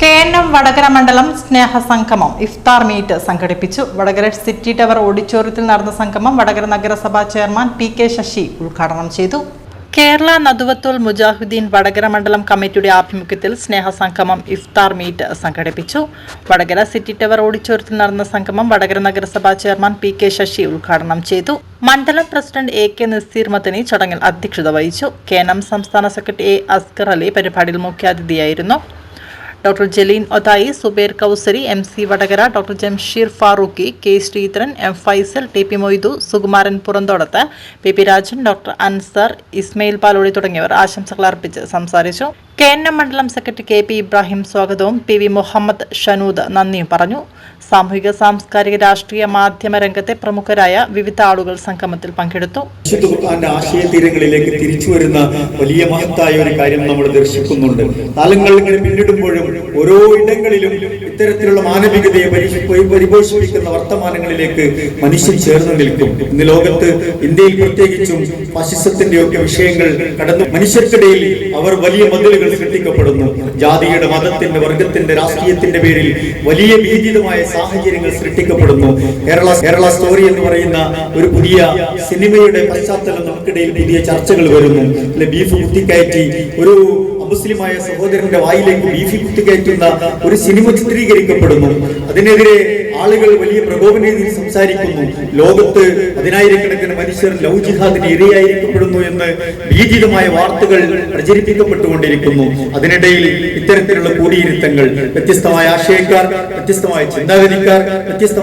KNM Vadakara മണ്ഡലം സ്നേഹസംഗമം ഇഫ്താർ meet സംഘടിപ്പിച്ചു. Vadakara city tower ഓഡിറ്റോറിയത്തിൽ നടന്ന സംഗമം വടകര നഗരസഭാ ചെയർമാൻ PK ശശി ഉദ്ഘാടനം ചെയ്തു. കേരള നദുവത്തുൽ മുജാഹിദീൻ വടകര മണ്ഡലം കമ്മിറ്റിയുടെ ആഭിമുഖ്യത്തിൽ സ്നേഹസംഗമം ഇഫ്താർ മീറ്റ് സംഘടിപ്പിച്ചു. വടകര സിറ്റി ടവർ ഓഡിറ്റോറിയത്തിൽ നടന്ന സംഗമം വടകര നഗരസഭാ ചെയർമാൻ PK ശശി ഉദ്ഘാടനം ചെയ്തു. മണ്ഡലം പ്രസിഡന്റ് AK നസീർ മദനി ചടങ്ങിൽ അധ്യക്ഷത വഹിച്ചു. KNM സംസ്ഥാന സെക്രട്ടറി A അസ്കർ അലി പരിപാടിയിൽ മുഖ്യാതിഥിയായിരുന്നു. Doctor Jaleen Othayi, Zubair Kausari, MC Vadakara, doctor Jamsheer Farooqi, K Sreedharan, M Faisal, TP Moidu, Sukumaran Puranthodath, PP Rajan, doctor Anzar, Ismail Palodi തുടങ്ങിയവർ ആശംസകൾ അർപ്പിച്ച് സംസാരിച്ചു. KNM മണ്ഡലം സെക്രട്ടറി KP ഇബ്രാഹിം സ്വാഗതവും PV മുഹമ്മദ് ഷനൂദ് നന്ദിയും പറഞ്ഞു. സാമൂഹിക, സാംസ്കാരിക, രാഷ്ട്രീയ, മാധ്യമ രംഗത്തെ പ്രമുഖരായ വിവിധ ആളുകൾ സംഗമത്തിൽ പങ്കെടുത്തു. ആശയതീരങ്ങളിലേക്ക് തിരിച്ചു വരുന്ന വലിയ മഹത്തായ ഒരു കാര്യം നമ്മൾ ദർശിക്കുന്നുണ്ട്. കാലങ്ങൾ ഇങ്ങനെ പിന്നിടുമ്പോഴും ഓരോ ഇടങ്ങളിലും ഇത്തരത്തിലുള്ള മാനവികതയെ പരിപോഷിപ്പിക്കുന്ന വർത്തമാനങ്ങളിലേക്ക് മനുഷ്യൻ ചേർന്ന് നിൽക്കും. ഇന്ന് ലോകത്ത്, ഇന്ത്യയിൽ പ്രത്യേകിച്ചും ഫാസിസത്തിന്റെ ഒക്കെ വിഷയങ്ങൾ കടന്നു മനുഷ്യർക്കിടയിൽ അവർ വലിയ മതിലുകൾ സൃഷ്ടിക്കപ്പെടുന്നു. ജാതിയുടെ, മതത്തിന്റെ, വർഗത്തിന്റെ, രാഷ്ട്രീയത്തിന്റെ പേരിൽ വലിയ ഭീതിതമായ സാഹചര്യങ്ങൾ സൃഷ്ടിക്കപ്പെടുന്നു. കേരള സ്റ്റോറി എന്ന് പറയുന്ന ഒരു പുതിയ സിനിമയുടെ പശ്ചാത്തലം നമുക്കിടയിൽ പുതിയ ചർച്ചകൾ വരുന്നു. ബീഫ് കുത്തിക്കയറ്റി ഒരു മുസ്ലിമായ സഹോദരന്റെ വായിലേക്ക് ബീഫ് കുത്തിക്കയറ്റുന്ന ഒരു സിനിമ ചിത്രീകരിക്കപ്പെടുന്നു. അതിനെതിരെ ആളുകൾ വലിയ പ്രകോപനത്തിൽ സംസാരിക്കുന്നു. ലോകത്ത് 10,000-കണക്കിന് മനുഷ്യർ ലവ് ജിഹാദിന് ഇരയായിരിക്കപ്പെടുന്നു എന്ന് ഭീതിതമായ വാർത്തകൾ പ്രചരിപ്പിക്കപ്പെട്ടുകൊണ്ടിരിക്കുന്നു. അതിനിടയിൽ ഇത്തരത്തിലുള്ള കൂടിയിരുത്തങ്ങൾ, വ്യത്യസ്തമായ ആശയക്കാർ, വ്യത്യസ്തമായ ചിന്താഗതിക്കാർ, വ്യത്യസ്തമായ